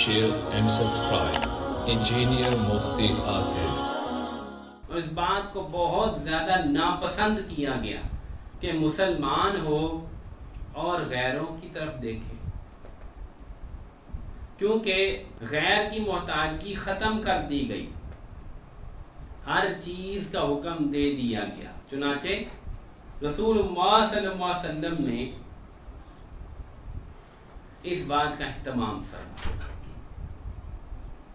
share and subscribe. Engineer Mufti Atif. اس بات کو بہت زیادہ ناپسند کیا گیا کہ مسلمان ہو اور غیروں کی طرف دیکھے، کیونکہ غیر کی محتاجگی ختم کر دی گئی، ہر چیز کا حکم دے دیا گیا۔ چنانچہ رسول اللہ صلی اللہ علیہ وسلم نے اس بات کا اہتمام فرمایا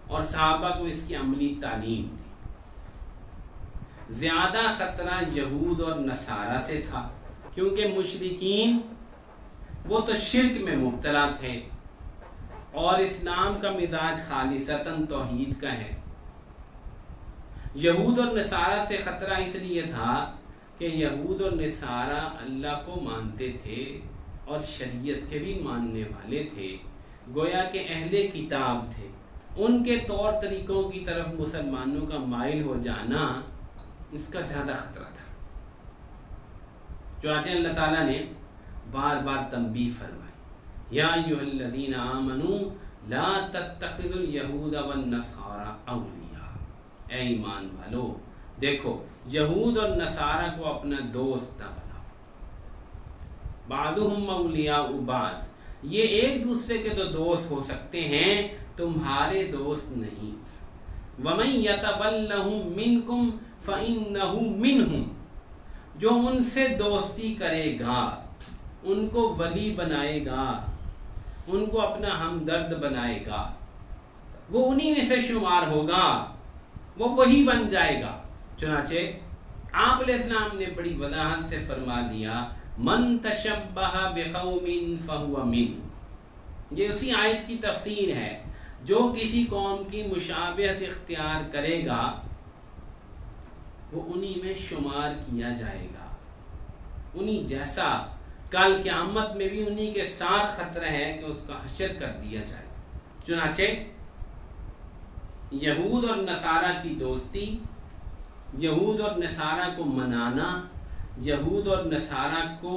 اور صحابہ کو اس کی عملی تعلیم دی۔ زیادہ خطرہ یہود اور نصارہ سے تھا، کیونکہ مشرکین وہ تو شرک میں مبتلا تھے اور اسلام کا مزاج خالصتاً توحید کا ہے۔ یہود اور نصارہ سے خطرہ اس لیے تھا کہ یہود اور نصارہ اللہ کو مانتے تھے اور شریعت کے بھی ماننے والے تھے، گویا کہ اہل کتاب تھے۔ ان کے طور طریقوں کی طرف مسلمانوں کا مائل ہو جانا اس کا زیادہ خطرہ تھا۔ چنانچہ اللہ تعالیٰ نے بار بار تنبیہ فرمائی، یا ایھا الذین آمنوا لا تتخذوا الیہود والنصارى اولیاء، اے ایمان والو دیکھو یہود اور نصارہ کو اپنا دوست نہ بناؤ، بعضهم اولیاء بعض، یہ ایک دوسرے کے تو دوست ہو سکتے ہیں، تمہارے دوست نہیں۔ وَمَن يَتَوَلَّهُم مِّنكُمْ فَإِنَّهُ مِنْهُمْ، جو ان سے دوستی کرے گا، ان کو ولی بنائے گا، ان کو اپنا ہمدرد بنائے گا، وہ انہی میں سے شمار ہوگا، وہ وہی بن جائے گا۔ چنانچہ آپ علیہ السلام نے بڑی وضاحت سے فرما دیا، من تشبہ بقوم فہو منہ، یہ اسی آیت کی تفسیر ہے، جو کسی قوم کی مشابہت اختیار کرے گا وہ انہی میں شمار کیا جائے گا، انہی جیسا۔ کل قیامت میں بھی انہی کے ساتھ خطرہ ہے کہ اس کا حشر کر دیا جائے۔ چنانچہ یہود اور نصارہ کی دوستی، یہود اور نصارہ کو منانا، یہود اور نصارہ کو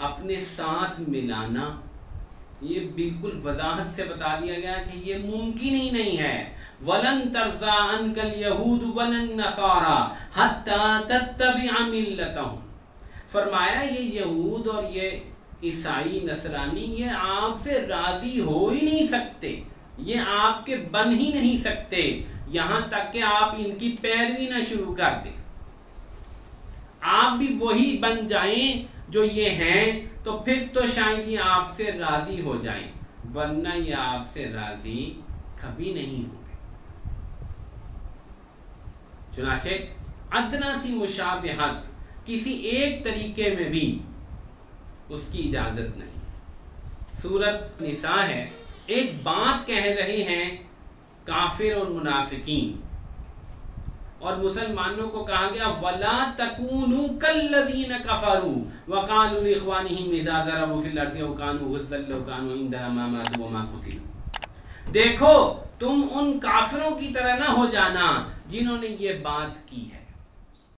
اپنے ساتھ ملانا، یہ بالکل وضاحت سے بتا دیا گیا کہ یہ ممکن ہی نہیں ہے۔ وَلَن تَرْضَىٰ عَنْكَ الْيَهُودُ وَلَا النَّصَارَىٰ حَتَّىٰ تَتَّبِعَ مِلَّتَهُمْ، فرمایا یہ یہود اور یہ عیسائی نصرانی یہ آپ سے راضی ہو ہی نہیں سکتے، یہ آپ کے بن ہی نہیں سکتے یہاں تک کہ آپ ان کی پیروی نہ شروع کر دیں، آپ بھی وہی بن جائیں جو یہ ہیں، تو پھر تو شاید یہ آپ سے راضی ہو جائیں، ورنہ یہ آپ سے راضی کبھی نہیں ہوں گے۔ چنانچہ ادنا سی مشابہت کسی ایک طریقے میں بھی اس کی اجازت نہیں۔ سورۃ نساء ہے، ایک بات کہہ رہے ہیں کافر اور منافقین، اور مسلمانوں کو کہا گیا وَلَا تَكُونُوا كَالَّذِينَ كَفَرُوا وَقَالُوا لِإِخْوَانِهِمْ إِذَا ضَرَبُوا فِي الْأَرْضِ أَوْ كَانُوا غُزًّى لَّوْ كَانُوا عِندَنَا مَا مَاتُوا وَمَا قُتِلُوا، دیکھو تم ان کافروں کی طرح نہ ہو جانا جنہوں نے یہ بات کی ہے۔